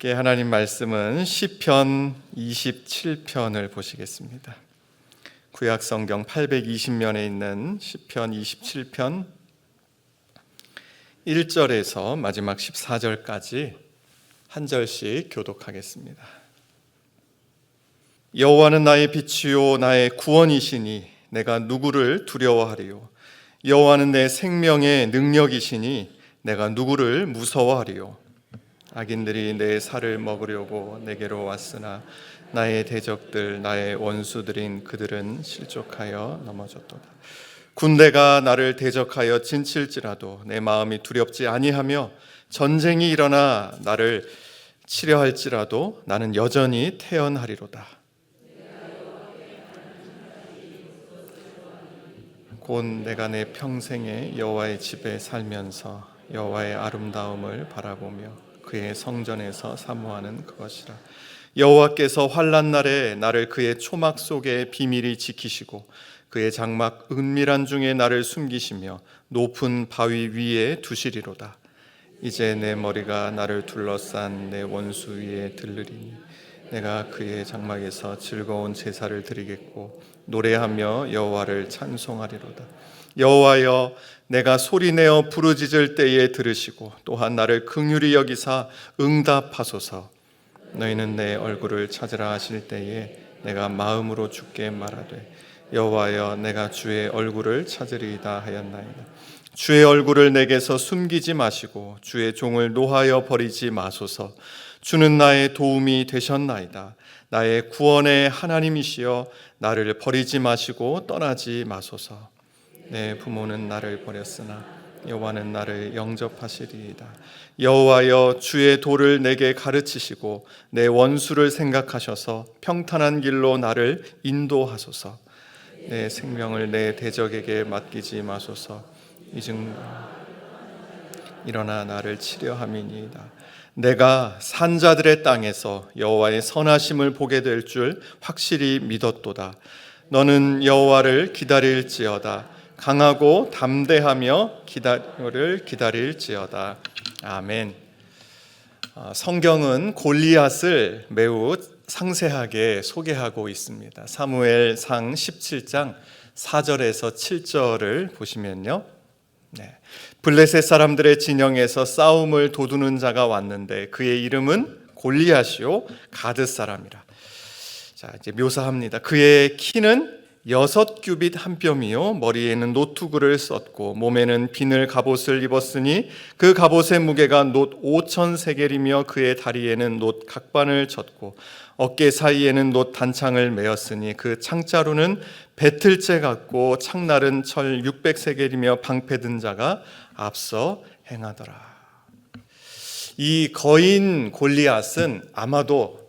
함께 하나님 말씀은 시편 27편을 보시겠습니다. 구약 성경 820면에 있는 시편 27편 1절에서 마지막 14절까지 한 절씩 교독하겠습니다. 여호와는 나의 빛이요 나의 구원이시니 내가 누구를 두려워하리요. 여호와는 내 생명의 능력이시니 내가 누구를 무서워하리요. 악인들이 내 살을 먹으려고 내게로 왔으나 나의 대적들 나의 원수들인 그들은 실족하여 넘어졌도다. 군대가 나를 대적하여 진칠지라도 내 마음이 두렵지 아니하며 전쟁이 일어나 나를 치려 할지라도 나는 여전히 태연하리로다. 곧 내가 내 평생에 여호와의 집에 살면서 여호와의 아름다움을 바라보며 그의 성전에서 사모하는 그것이라. 여호와께서 환난 날에 나를 그의 초막 속에 비밀히 지키시고 그의 장막 은밀한 중에 나를 숨기시며 높은 바위 위에 두시리로다. 이제 내 머리가 나를 둘러싼 내 원수 위에 들르리니 내가 그의 장막에서 즐거운 제사를 드리겠고 노래하며 여호와를 찬송하리로다. 여호와여, 내가 소리내어 부르짖을 때에 들으시고 또한 나를 긍휼히 여기사 응답하소서. 너희는 내 얼굴을 찾으라 하실 때에 내가 마음으로 주께 말하되 여호와여, 내가 주의 얼굴을 찾으리이다 하였나이다. 주의 얼굴을 내게서 숨기지 마시고 주의 종을 노하여 버리지 마소서. 주는 나의 도움이 되셨나이다. 나의 구원의 하나님이시여, 나를 버리지 마시고 떠나지 마소서. 내 부모는 나를 버렸으나 여호와는 나를 영접하시리이다. 여호와여, 주의 도를 내게 가르치시고 내 원수를 생각하셔서 평탄한 길로 나를 인도하소서. 내 생명을 내 대적에게 맡기지 마소서. 이중 일어나 나를 치려함이니이다. 내가 산자들의 땅에서 여호와의 선하심을 보게 될 줄 확실히 믿었도다. 너는 여호와를 기다릴지어다. 강하고 담대하며 기다릴지어다. 아멘. 성경은 골리앗을 매우 상세하게 소개하고 있습니다. 사무엘상 17장 4절에서 7절을 보시면요, 블레셋 사람들의 진영에서 싸움을 도두는 자가 왔는데 그의 이름은 골리앗이요 가드 사람이라. 자, 이제 묘사합니다. 그의 키는 6규빗 한 뼘이요 머리에는 노투구를 썼고 몸에는 비늘 갑옷을 입었으니 그 갑옷의 무게가 놋 5천 세겔이며 그의 다리에는 놋 각반을 쳤고 어깨 사이에는 놋 단창을 메었으니 그 창자루는 배틀째 같고 창날은 철 600세겔이며 방패 든 자가 앞서 행하더라. 이 거인 골리앗은 아마도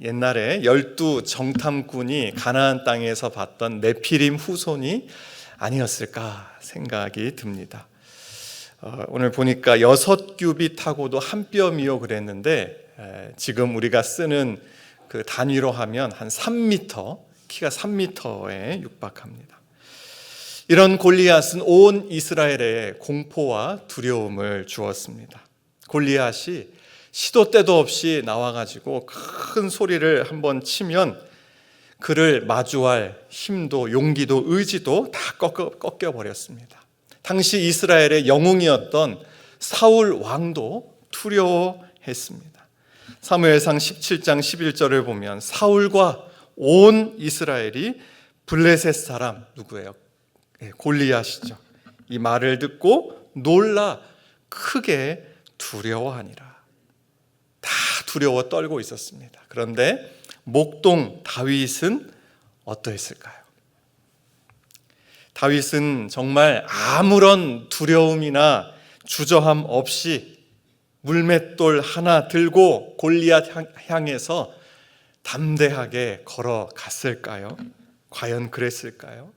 옛날에 12 정탐꾼이 가나안 땅에서 봤던 네피림 후손이 아니었을까 생각이 듭니다. 오늘 보니까 6규빗하고도 한 뼘이요 그랬는데 지금 우리가 쓰는 그 단위로 하면 한 3m, 키가 3m에 육박합니다. 이런 골리앗은 온 이스라엘에 공포와 두려움을 주었습니다. 골리앗이 시도 때도 없이 나와가지고 큰 소리를 한번 치면 그를 마주할 힘도 용기도 의지도 다 꺾여버렸습니다. 당시 이스라엘의 영웅이었던 사울 왕도 두려워했습니다. 사무엘상 17장 11절을 보면 사울과 온 이스라엘이 블레셋 사람 누구예요? 골리앗이죠. 이 말을 듣고 놀라 크게 두려워하니라. 다 두려워 떨고 있었습니다. 그런데 목동 다윗은 어떠했을까요? 다윗은 정말 아무런 두려움이나 주저함 없이 물맷돌 하나 들고 골리앗 향해서 담대하게 걸어갔을까요? 과연 그랬을까요?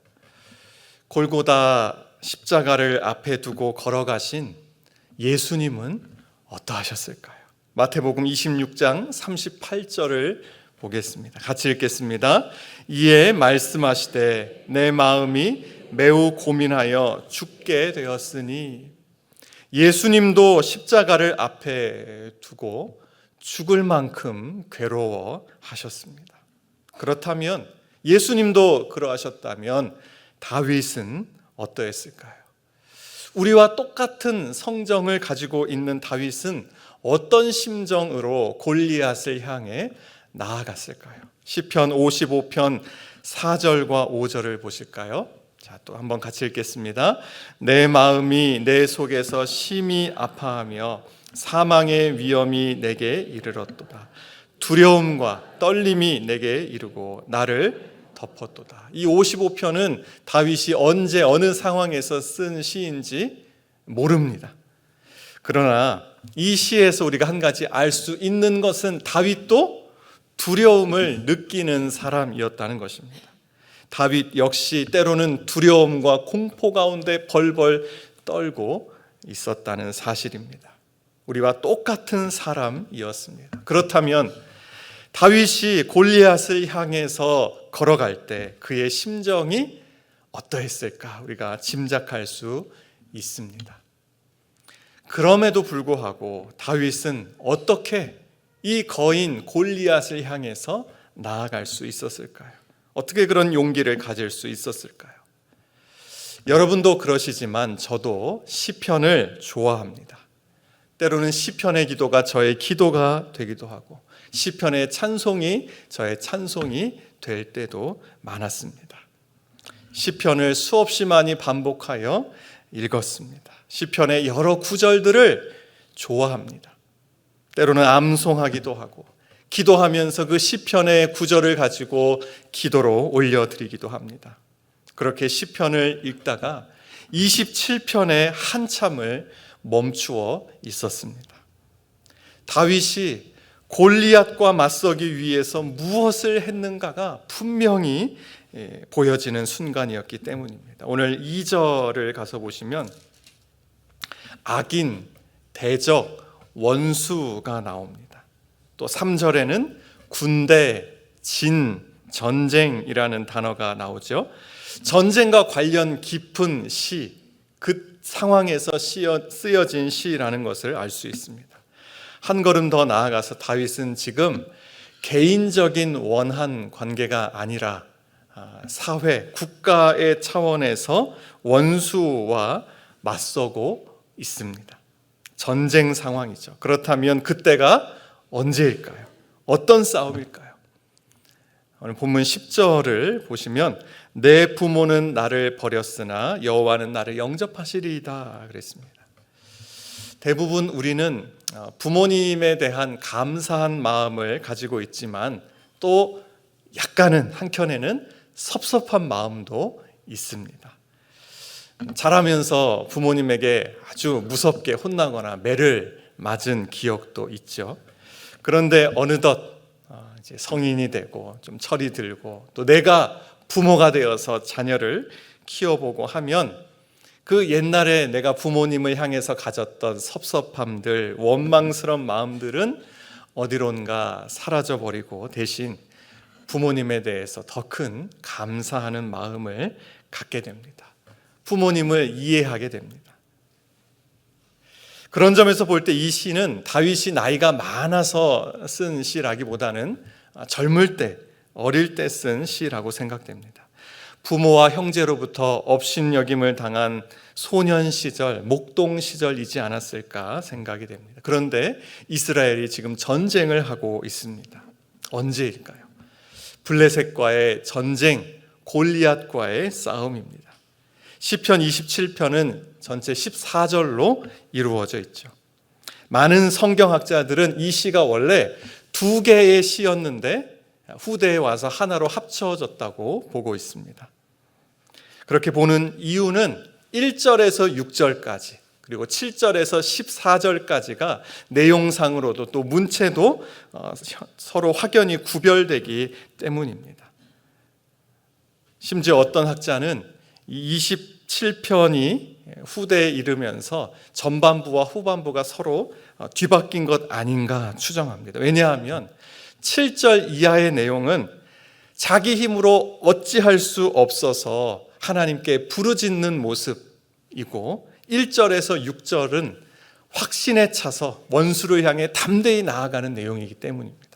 골고다 십자가를 앞에 두고 걸어가신 예수님은 어떠하셨을까요? 마태복음 26장 38절을 보겠습니다. 같이 읽겠습니다. 이에 말씀하시되 내 마음이 매우 고민하여 죽게 되었으니. 예수님도 십자가를 앞에 두고 죽을 만큼 괴로워하셨습니다. 그렇다면 예수님도 그러하셨다면 다윗은 어떠했을까요? 우리와 똑같은 성정을 가지고 있는 다윗은 어떤 심정으로 골리앗을 향해 나아갔을까요? 시편 55편 4절과 5절을 보실까요? 자, 또 한번 같이 읽겠습니다. 내 마음이 내 속에서 심히 아파하며 사망의 위험이 내게 이르렀도다. 두려움과 떨림이 내게 이르고 나를 덮었도다. 이 55편은 다윗이 언제 어느 상황에서 쓴 시인지 모릅니다. 그러나 이 시에서 우리가 한 가지 알 수 있는 것은 다윗도 두려움을 느끼는 사람이었다는 것입니다. 다윗 역시 때로는 두려움과 공포 가운데 벌벌 떨고 있었다는 사실입니다. 우리와 똑같은 사람이었습니다. 그렇다면 다윗이 골리앗을 향해서 걸어갈 때 그의 심정이 어떠했을까? 우리가 짐작할 수 있습니다. 그럼에도 불구하고 다윗은 어떻게 이 거인 골리앗을 향해서 나아갈 수 있었을까요? 어떻게 그런 용기를 가질 수 있었을까요? 여러분도 그러시지만 저도 시편을 좋아합니다. 때로는 시편의 기도가 저의 기도가 되기도 하고 시편의 찬송이 저의 찬송이 될 때도 많았습니다. 시편을 수없이 많이 반복하여 읽었습니다. 시편의 여러 구절들을 좋아합니다. 때로는 암송하기도 하고 기도하면서 그 시편의 구절을 가지고 기도로 올려드리기도 합니다. 그렇게 시편을 읽다가 27편에 한참을 멈추어 있었습니다. 다윗이 골리앗과 맞서기 위해서 무엇을 했는가가 분명히 보여지는 순간이었기 때문입니다. 오늘 2절을 가서 보시면 악인, 대적, 원수가 나옵니다. 또 3절에는 군대, 진, 전쟁이라는 단어가 나오죠. 전쟁과 관련 깊은 시, 그 상황에서 쓰여진 시라는 것을 알 수 있습니다. 한 걸음 더 나아가서 다윗은 지금 개인적인 원한 관계가 아니라 사회, 국가의 차원에서 원수와 맞서고 있습니다. 전쟁 상황이죠. 그렇다면 그때가 언제일까요? 어떤 싸움일까요? 오늘 본문 10절을 보시면 내 부모는 나를 버렸으나 여호와는 나를 영접하시리이다 그랬습니다. 대부분 우리는 부모님에 대한 감사한 마음을 가지고 있지만 또 약간은 한켠에는 섭섭한 마음도 있습니다. 자라면서 부모님에게 아주 무섭게 혼나거나 매를 맞은 기억도 있죠. 그런데 어느덧 이제 성인이 되고 좀 철이 들고 또 내가 부모가 되어서 자녀를 키워보고 하면 그 옛날에 내가 부모님을 향해서 가졌던 섭섭함들, 원망스러운 마음들은 어디론가 사라져버리고 대신 부모님에 대해서 더 큰 감사하는 마음을 갖게 됩니다. 부모님을 이해하게 됩니다. 그런 점에서 볼 때 이 시는 다윗이 나이가 많아서 쓴 시라기보다는 젊을 때, 어릴 때 쓴 시라고 생각됩니다. 부모와 형제로부터 업신여김을 당한 소년 시절, 목동 시절이지 않았을까 생각이 됩니다. 그런데 이스라엘이 지금 전쟁을 하고 있습니다. 언제일까요? 블레셋과의 전쟁, 골리앗과의 싸움입니다. 시편 27편은 전체 14절로 이루어져 있죠. 많은 성경학자들은 이 시가 원래 두 개의 시였는데 후대에 와서 하나로 합쳐졌다고 보고 있습니다. 그렇게 보는 이유는 1절에서 6절까지 그리고 7절에서 14절까지가 내용상으로도 또 문체도 서로 확연히 구별되기 때문입니다. 심지어 어떤 학자는 27편이 후대에 이르면서 전반부와 후반부가 서로 뒤바뀐 것 아닌가 추정합니다. 왜냐하면 7절 이하의 내용은 자기 힘으로 어찌할 수 없어서 하나님께 부르짖는 모습이고 1절에서 6절은 확신에 차서 원수를 향해 담대히 나아가는 내용이기 때문입니다.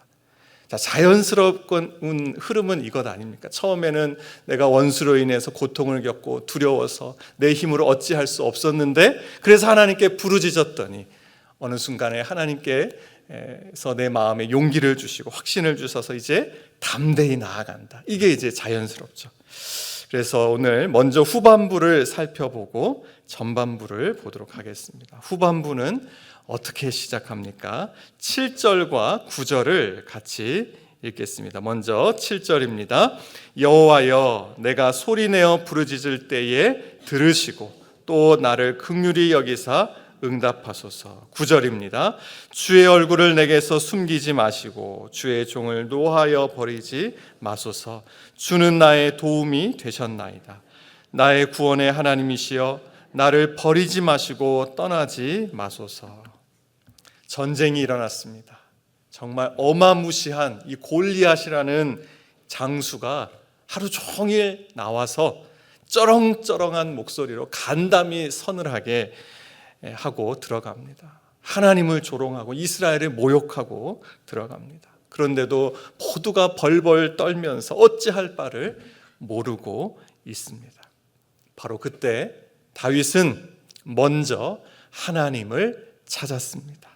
자, 자연스러운 흐름은 이것 아닙니까? 처음에는 내가 원수로 인해서 고통을 겪고 두려워서 내 힘으로 어찌할 수 없었는데, 그래서 하나님께 부르짖었더니 어느 순간에 하나님께서 내 마음에 용기를 주시고 확신을 주셔서 이제 담대히 나아간다. 이게 이제 자연스럽죠. 그래서 오늘 먼저 후반부를 살펴보고 전반부를 보도록 하겠습니다. 후반부는 어떻게 시작합니까? 7절과 9절을 같이 읽겠습니다. 먼저 7절입니다. 여호와여, 내가 소리내어 부르짖을 때에 들으시고 또 나를 긍휼히 여기사 응답하소서. 9절입니다. 주의 얼굴을 내게서 숨기지 마시고 주의 종을 노하여 버리지 마소서. 주는 나의 도움이 되셨나이다. 나의 구원의 하나님이시여, 나를 버리지 마시고 떠나지 마소서. 전쟁이 일어났습니다. 정말 어마무시한 이 골리앗이라는 장수가 하루 종일 나와서 쩌렁쩌렁한 목소리로 간담이 서늘하게 하고 들어갑니다. 하나님을 조롱하고 이스라엘을 모욕하고 들어갑니다. 그런데도 모두가 벌벌 떨면서 어찌할 바를 모르고 있습니다. 바로 그때 다윗은 먼저 하나님을 찾았습니다.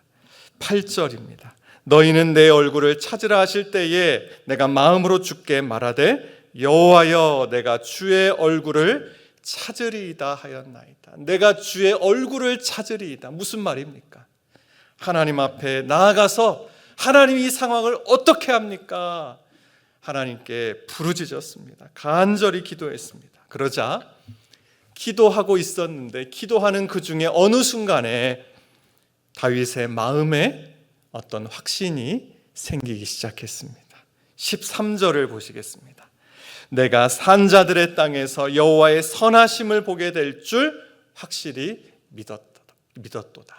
8절입니다. 너희는 내 얼굴을 찾으라 하실 때에 내가 마음으로 주께 말하되 여호와여, 내가 주의 얼굴을 찾으리이다 하였나이다. 내가 주의 얼굴을 찾으리이다. 무슨 말입니까? 하나님 앞에 나아가서 하나님이 이 상황을 어떻게 합니까? 하나님께 부르짖었습니다. 간절히 기도했습니다. 그러자 기도하고 있었는데 기도하는 그 중에 어느 순간에 다윗의 마음에 어떤 확신이 생기기 시작했습니다. 13절을 보시겠습니다. 내가 산자들의 땅에서 여호와의 선하심을 보게 될 줄 확실히 믿었도다.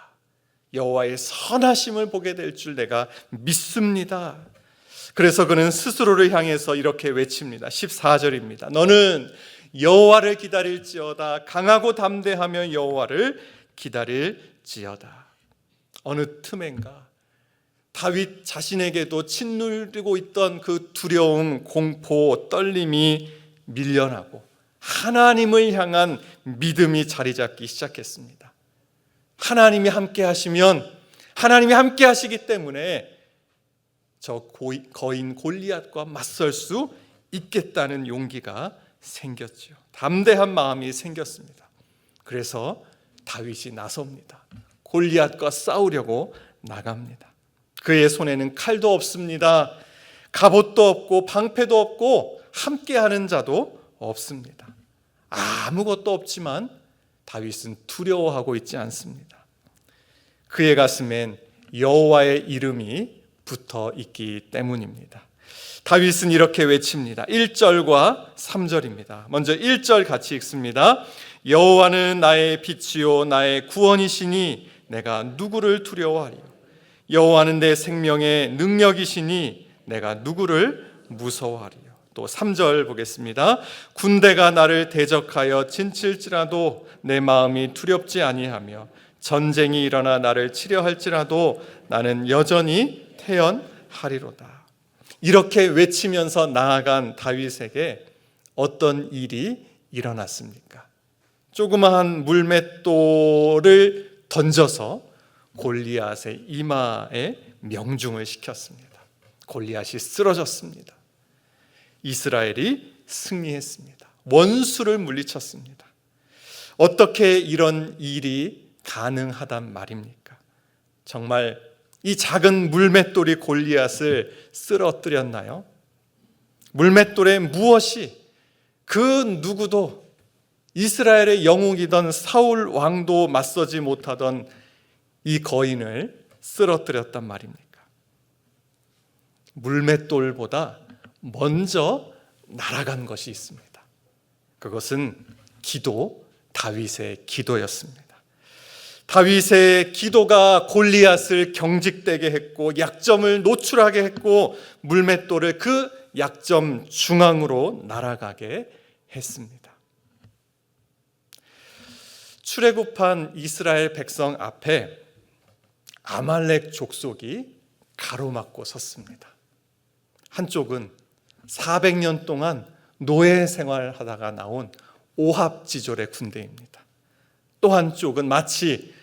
여호와의 선하심을 보게 될 줄 내가 믿습니다. 그래서 그는 스스로를 향해서 이렇게 외칩니다. 14절입니다. 너는 여호와를 기다릴지어다. 강하고 담대하며 여호와를 기다릴지어다. 어느 틈엔가 다윗 자신에게도 짓누르고 있던 그 두려움, 공포, 떨림이 밀려나고 하나님을 향한 믿음이 자리 잡기 시작했습니다. 하나님이 함께 하시면, 하나님이 함께 하시기 때문에 저 거인 골리앗과 맞설 수 있겠다는 용기가 생겼죠. 담대한 마음이 생겼습니다. 그래서 다윗이 나섭니다. 골리앗과 싸우려고 나갑니다. 그의 손에는 칼도 없습니다. 갑옷도 없고 방패도 없고 함께하는 자도 없습니다. 아무것도 없지만 다윗은 두려워하고 있지 않습니다. 그의 가슴엔 여호와의 이름이 붙어 있기 때문입니다. 다윗은 이렇게 외칩니다. 1절과 3절입니다. 먼저 1절 같이 읽습니다. 여호와는 나의 빛이요 나의 구원이시니 내가 누구를 두려워하리요. 여호와는 내 생명의 능력이시니 내가 누구를 무서워하리요. 또 3절 보겠습니다. 군대가 나를 대적하여 진칠지라도 내 마음이 두렵지 아니하며 전쟁이 일어나 나를 치려 할지라도 나는 여전히 태연하리로다. 이렇게 외치면서 나아간 다윗에게 어떤 일이 일어났습니까? 조그마한 물맷돌을 던져서 골리앗의 이마에 명중을 시켰습니다. 골리앗이 쓰러졌습니다. 이스라엘이 승리했습니다. 원수를 물리쳤습니다. 어떻게 이런 일이 가능하단 말입니까? 정말 이 작은 물맷돌이 골리앗을 쓰러뜨렸나요? 물맷돌에 무엇이 그 누구도 이스라엘의 영웅이던 사울 왕도 맞서지 못하던 이 거인을 쓰러뜨렸단 말입니까? 물맷돌보다 먼저 날아간 것이 있습니다. 그것은 기도, 다윗의 기도였습니다. 다윗의 기도가 골리앗을 경직되게 했고 약점을 노출하게 했고 물맷돌을 그 약점 중앙으로 날아가게 했습니다. 출애굽한 이스라엘 백성 앞에 아말렉 족속이 가로막고 섰습니다. 한쪽은 400년 동안 노예 생활하다가 나온 오합지졸의 군대입니다. 또 한쪽은 마치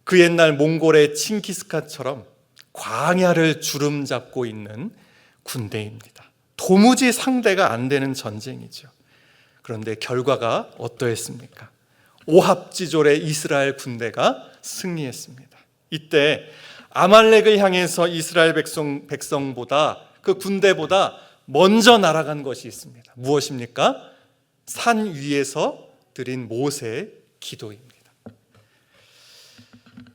그 옛날 몽골의 칭기스칸처럼 광야를 주름잡고 있는 군대입니다. 도무지 상대가 안 되는 전쟁이죠. 그런데 결과가 어떠했습니까? 오합지졸의 이스라엘 군대가 승리했습니다. 이때 아말렉을 향해서 이스라엘 백성보다, 그 군대보다 먼저 날아간 것이 있습니다. 무엇입니까? 산 위에서 드린 모세의 기도입니다.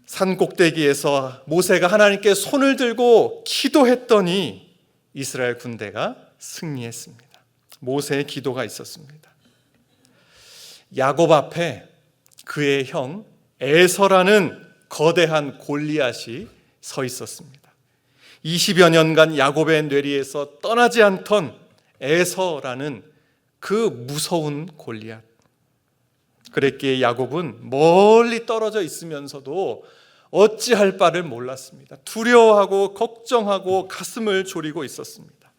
산 꼭대기에서 모세가 하나님께 손을 들고 기도했더니 이스라엘 군대가 승리했습니다. 모세의 기도가 있었습니다. 야곱 앞에 그의 형 에서라는 거대한 골리앗이 서 있었습니다. 20여 년간 야곱의 뇌리에서 떠나지 않던 에서라는 그 무서운 골리앗. 그랬기에 야곱은 멀리 떨어져 있으면서도 어찌할 바를 몰랐습니다. 두려워하고 걱정하고 가슴을 졸이고 있었습니다.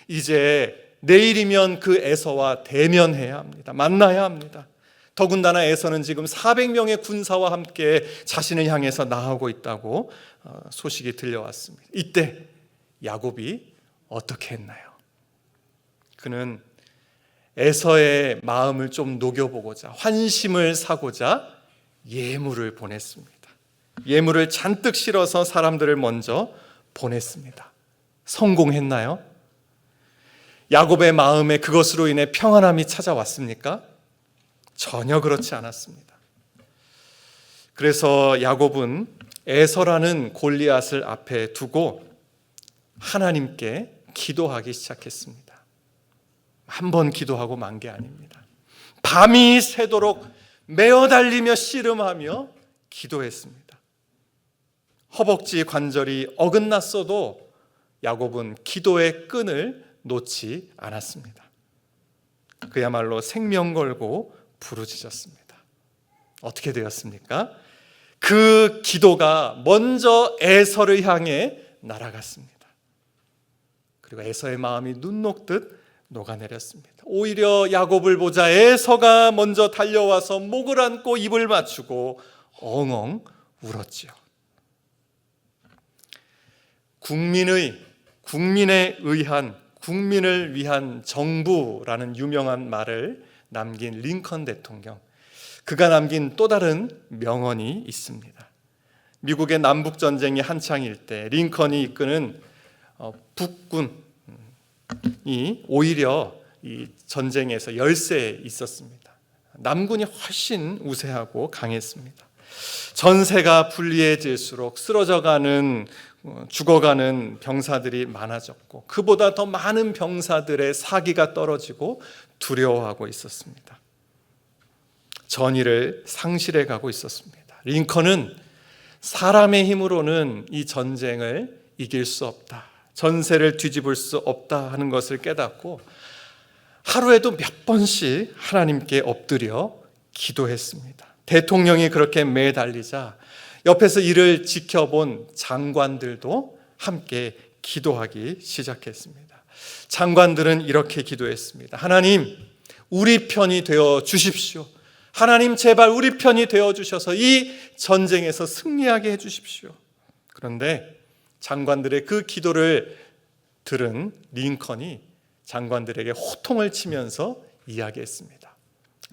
이제 내일이면 그 에서와 대면해야 합니다. 만나야 합니다. 더군다나 에서는 지금 400명의 군사와 함께 자신을 향해서 나아오고 있다고 소식이 들려왔습니다. 이때 야곱이 어떻게 했나요? 그는 에서의 마음을 좀 녹여보고자, 환심을 사고자 예물을 보냈습니다. 예물을 잔뜩 실어서 사람들을 먼저 보냈습니다. 성공했나요? 야곱의 마음에 그것으로 인해 평안함이 찾아왔습니까? 전혀 그렇지 않았습니다. 그래서 야곱은 에서라는 골리앗을 앞에 두고 하나님께 기도하기 시작했습니다. 한 번 기도하고 만 게 아닙니다. 밤이 새도록 메어 달리며 씨름하며 기도했습니다. 허벅지 관절이 어긋났어도 야곱은 기도의 끈을 놓지 않았습니다. 그야말로 생명 걸고 부르짖었습니다. 어떻게 되었습니까? 그 기도가 먼저 에서를 향해 날아갔습니다. 그리고 에서의 마음이 눈 녹듯 녹아내렸습니다. 오히려 야곱을 보자 에서가 먼저 달려와서 목을 안고 입을 맞추고 엉엉 울었지요. 국민에 의한, 국민을 위한 정부라는 유명한 말을 남긴 링컨 대통령, 그가 남긴 또 다른 명언이 있습니다. 미국의 남북전쟁이 한창일 때 링컨이 이끄는 북군이 오히려 이 전쟁에서 열세에 있었습니다. 남군이 훨씬 우세하고 강했습니다. 전세가 불리해질수록 쓰러져가는, 죽어가는 병사들이 많아졌고 그보다 더 많은 병사들의 사기가 떨어지고 두려워하고 있었습니다. 전의를 상실해 가고 있었습니다. 링컨은 사람의 힘으로는 이 전쟁을 이길 수 없다, 전세를 뒤집을 수 없다 하는 것을 깨닫고 하루에도 몇 번씩 하나님께 엎드려 기도했습니다. 대통령이 그렇게 매달리자 옆에서 이를 지켜본 장관들도 함께 기도하기 시작했습니다. 장관들은 이렇게 기도했습니다. 하나님, 우리 편이 되어 주십시오. 하나님, 제발 우리 편이 되어 주셔서 이 전쟁에서 승리하게 해 주십시오. 그런데 장관들의 그 기도를 들은 링컨이 장관들에게 호통을 치면서 이야기했습니다.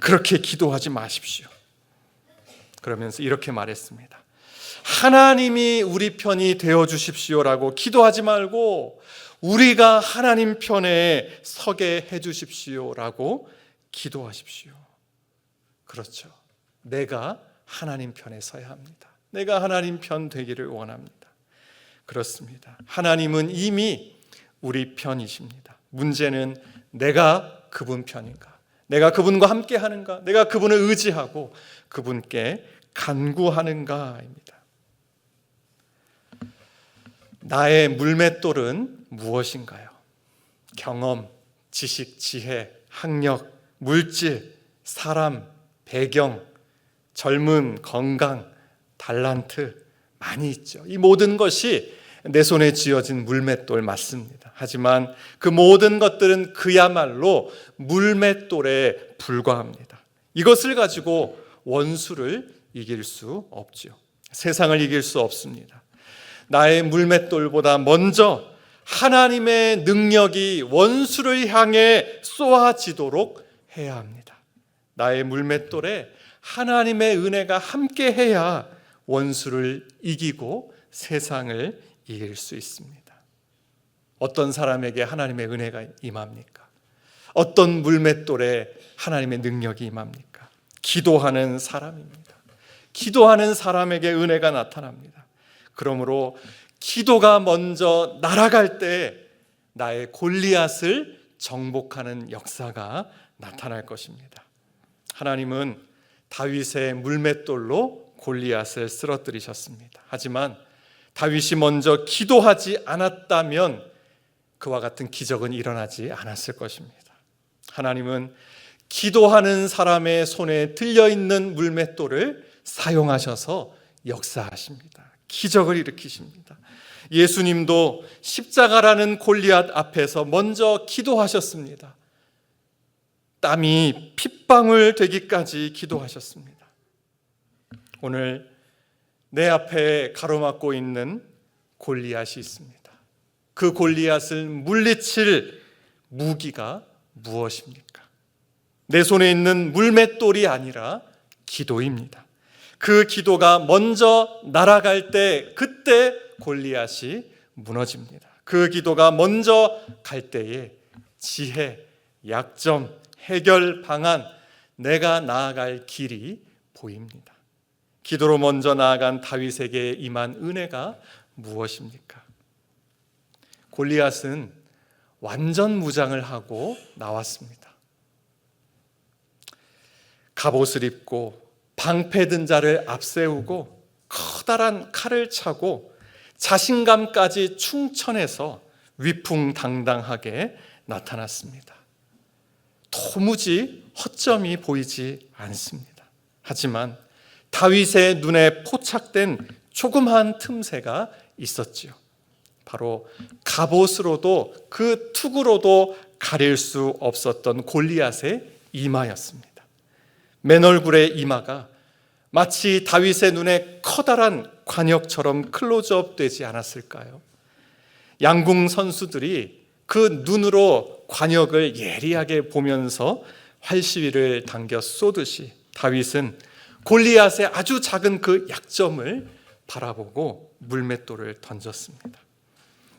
그렇게 기도하지 마십시오. 그러면서 이렇게 말했습니다. 하나님이 우리 편이 되어 주십시오라고 기도하지 말고 우리가 하나님 편에 서게 해 주십시오라고 기도하십시오. 그렇죠. 내가 하나님 편에 서야 합니다. 내가 하나님 편 되기를 원합니다. 그렇습니다. 하나님은 이미 우리 편이십니다. 문제는 내가 그분 편인가? 내가 그분과 함께 하는가? 내가 그분을 의지하고 그분께 간구하는가입니다. 나의 물맷돌은 무엇인가요? 경험, 지식, 지혜, 학력, 물질, 사람, 배경, 젊음, 건강, 달란트, 많이 있죠. 이 모든 것이 내 손에 쥐어진 물맷돌 맞습니다. 하지만 그 모든 것들은 그야말로 물맷돌에 불과합니다. 이것을 가지고 원수를 이길 수 없죠. 세상을 이길 수 없습니다. 나의 물맷돌보다 먼저 하나님의 능력이 원수를 향해 쏘아지도록 해야 합니다. 나의 물맷돌에 하나님의 은혜가 함께 해야 원수를 이기고 세상을 이길 수 있습니다. 어떤 사람에게 하나님의 은혜가 임합니까? 어떤 물맷돌에 하나님의 능력이 임합니까? 기도하는 사람입니다. 기도하는 사람에게 은혜가 나타납니다. 그러므로 기도가 먼저 날아갈 때 나의 골리앗을 정복하는 역사가 나타날 것입니다. 하나님은 다윗의 물맷돌로 골리앗을 쓰러뜨리셨습니다. 하지만 다윗이 먼저 기도하지 않았다면 그와 같은 기적은 일어나지 않았을 것입니다. 하나님은 기도하는 사람의 손에 들려있는 물맷돌을 사용하셔서 역사하십니다. 기적을 일으키십니다. 예수님도 십자가라는 골리앗 앞에서 먼저 기도하셨습니다. 땀이 핏방울 되기까지 기도하셨습니다. 오늘 내 앞에 가로막고 있는 골리앗이 있습니다. 그 골리앗을 물리칠 무기가 무엇입니까? 내 손에 있는 물맷돌이 아니라 기도입니다. 그 기도가 먼저 날아갈 때 그때 골리앗이 무너집니다. 그 기도가 먼저 갈 때에 지혜, 약점, 해결 방안, 내가 나아갈 길이 보입니다. 기도로 먼저 나아간 다윗에게 임한 은혜가 무엇입니까? 골리앗은 완전 무장을 하고 나왔습니다. 갑옷을 입고 방패 든 자를 앞세우고 커다란 칼을 차고 자신감까지 충천해서 위풍당당하게 나타났습니다. 도무지 허점이 보이지 않습니다. 하지만 다윗의 눈에 포착된 조그마한 틈새가 있었지요. 바로 갑옷으로도 그 투구로도 가릴 수 없었던 골리앗의 이마였습니다. 맨 얼굴의 이마가 마치 다윗의 눈에 커다란 관역처럼 클로즈업 되지 않았을까요? 양궁 선수들이 그 눈으로 관역을 예리하게 보면서 활시위를 당겨 쏘듯이 다윗은 골리앗의 아주 작은 그 약점을 바라보고 물맷돌을 던졌습니다.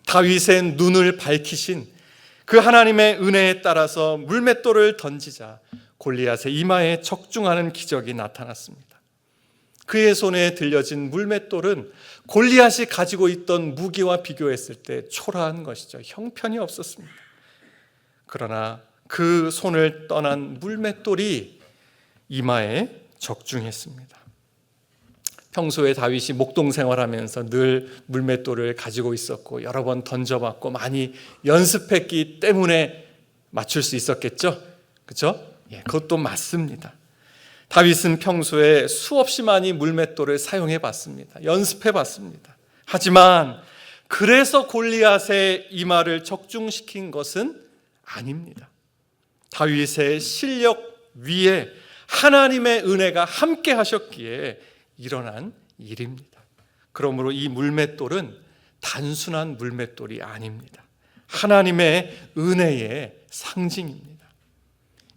다윗의 눈을 밝히신 그 하나님의 은혜에 따라서 물맷돌을 던지자 골리앗의 이마에 적중하는 기적이 나타났습니다. 그의 손에 들려진 물맷돌은 골리앗이 가지고 있던 무기와 비교했을 때 초라한 것이죠. 형편이 없었습니다. 그러나 그 손을 떠난 물맷돌이 이마에 적중했습니다. 평소에 다윗이 목동 생활하면서 늘 물맷돌을 가지고 있었고 여러 번 던져봤고 많이 연습했기 때문에 맞출 수 있었겠죠? 그렇죠? 그것도 맞습니다. 다윗은 평소에 수없이 많이 물맷돌을 사용해 봤습니다. 연습해 봤습니다. 하지만 그래서 골리앗의 이마를 적중시킨 것은 아닙니다. 다윗의 실력 위에 하나님의 은혜가 함께 하셨기에 일어난 일입니다. 그러므로 이 물맷돌은 단순한 물맷돌이 아닙니다. 하나님의 은혜의 상징입니다.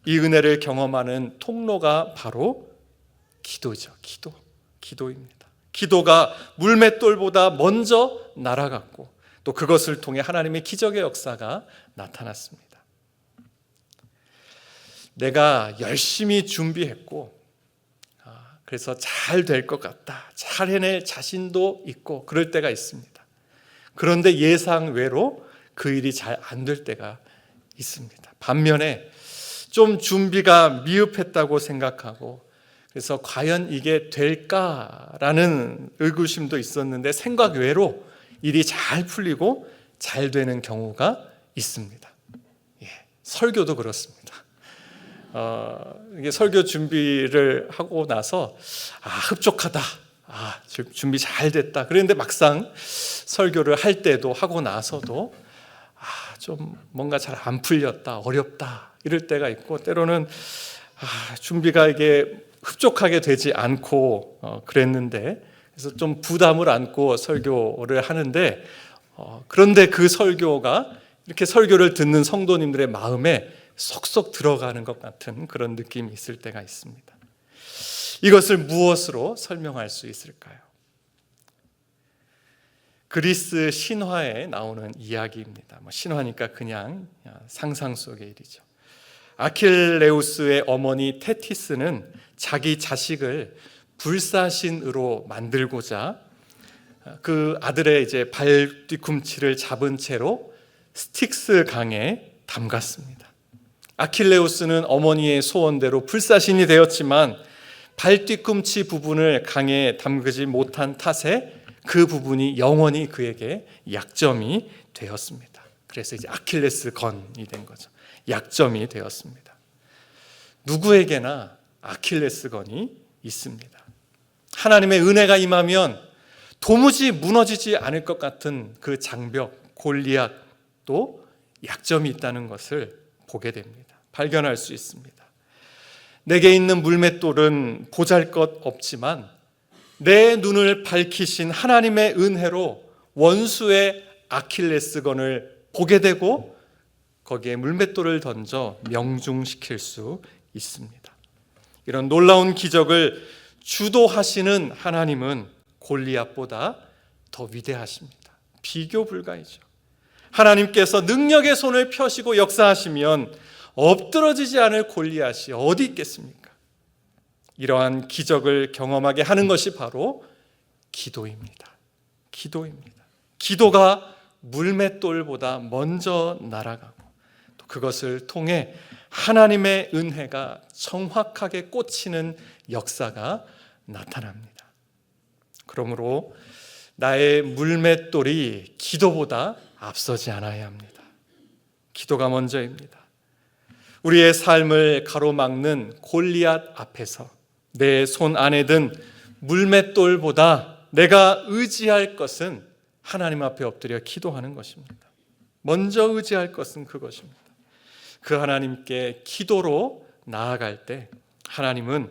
이 은혜를 경험하는 통로가 바로 기도죠. 기도입니다. 기도가 물맷돌보다 먼저 날아갔고 또 그것을 통해 하나님의 기적의 역사가 나타났습니다. 내가 열심히 준비했고 그래서 잘 될 것 같다. 잘 해낼 자신도 있고 그럴 때가 있습니다. 그런데 예상 외로 그 일이 잘 안 될 때가 있습니다. 반면에 좀 준비가 미흡했다고 생각하고 그래서 과연 이게 될까라는 의구심도 있었는데 생각 외로 일이 잘 풀리고 잘 되는 경우가 있습니다. 설교도 그렇습니다. 이게 설교 준비를 하고 나서 흡족하다, 준비 잘 됐다. 그런데 막상 설교를 할 때도 하고 나서도 좀 뭔가 잘 안 풀렸다, 어렵다 이럴 때가 있고, 때로는 준비가 이게 흡족하게 되지 않고 그랬는데, 그래서 좀 부담을 안고 설교를 하는데, 그런데 그 설교가 이렇게 설교를 듣는 성도님들의 마음에 쏙쏙 들어가는 것 같은 그런 느낌이 있을 때가 있습니다. 이것을 무엇으로 설명할 수 있을까요? 그리스 신화에 나오는 이야기입니다. 신화니까 그냥 상상 속의 일이죠. 아킬레우스의 어머니 테티스는 자기 자식을 불사신으로 만들고자 그 아들의 이제 발 뒤꿈치를 잡은 채로 스틱스 강에 담갔습니다. 아킬레우스는 어머니의 소원대로 불사신이 되었지만 발 뒤꿈치 부분을 강에 담그지 못한 탓에 그 부분이 영원히 그에게 약점이 되었습니다. 그래서 이제 아킬레스건이 된 거죠. 약점이 되었습니다. 누구에게나 아킬레스건이 있습니다. 하나님의 은혜가 임하면 도무지 무너지지 않을 것 같은 그 장벽 골리앗도 약점이 있다는 것을 보게 됩니다. 발견할 수 있습니다. 내게 있는 물맷돌은 보잘것없지만 내 눈을 밝히신 하나님의 은혜로 원수의 아킬레스건을 보게 되고 거기에 물맷돌을 던져 명중시킬 수 있습니다. 이런 놀라운 기적을 주도하시는 하나님은 골리앗보다 더 위대하십니다. 비교 불가이죠. 하나님께서 능력의 손을 펴시고 역사하시면 엎드러지지 않을 골리앗이 어디 있겠습니까? 이러한 기적을 경험하게 하는 것이 바로 기도입니다. 기도입니다. 기도가 물맷돌보다 먼저 날아가고 또 그것을 통해 하나님의 은혜가 정확하게 꽂히는 역사가 나타납니다. 그러므로 나의 물맷돌이 기도보다 앞서지 않아야 합니다. 기도가 먼저입니다. 우리의 삶을 가로막는 골리앗 앞에서 내 손 안에 든 물맷돌보다 내가 의지할 것은 하나님 앞에 엎드려 기도하는 것입니다. 먼저 의지할 것은 그것입니다. 그 하나님께 기도로 나아갈 때 하나님은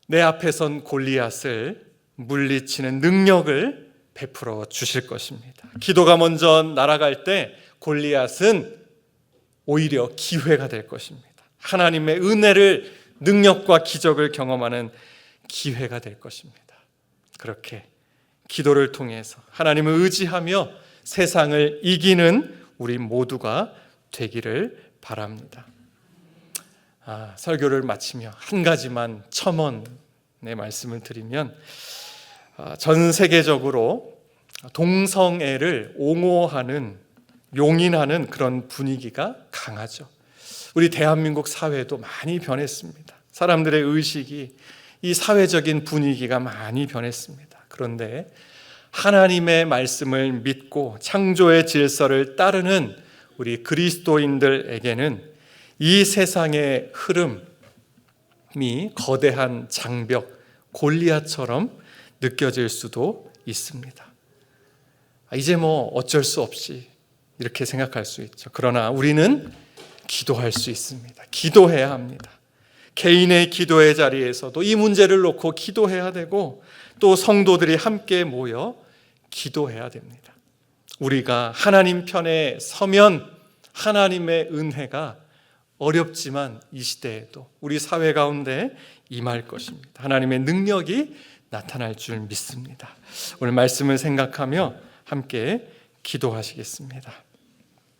내 앞에 선 골리앗을 물리치는 능력을 베풀어 주실 것입니다. 기도가 먼저 날아갈 때 골리앗은 오히려 기회가 될 것입니다. 하나님의 은혜를, 능력과 기적을 경험하는 기회가 될 것입니다. 그렇게 기도를 통해서 하나님을 의지하며 세상을 이기는 우리 모두가 되기를 바랍니다. 설교를 마치며 한 가지만 첨언의 말씀을 드리면, 전 세계적으로 동성애를 옹호하는, 용인하는 그런 분위기가 강하죠. 우리 대한민국 사회도 많이 변했습니다. 사람들의 의식이, 이 사회적인 분위기가 많이 변했습니다. 그런데 하나님의 말씀을 믿고 창조의 질서를 따르는 우리 그리스도인들에게는 이 세상의 흐름이 거대한 장벽 골리앗처럼 느껴질 수도 있습니다. 이제 어쩔 수 없이 이렇게 생각할 수 있죠. 그러나 우리는 기도할 수 있습니다. 기도해야 합니다. 개인의 기도의 자리에서도 이 문제를 놓고 기도해야 되고, 또 성도들이 함께 모여 기도해야 됩니다. 우리가 하나님 편에 서면 하나님의 은혜가 어렵지만 이 시대에도 우리 사회 가운데 임할 것입니다. 하나님의 능력이 나타날 줄 믿습니다. 오늘 말씀을 생각하며 함께 기도하시겠습니다.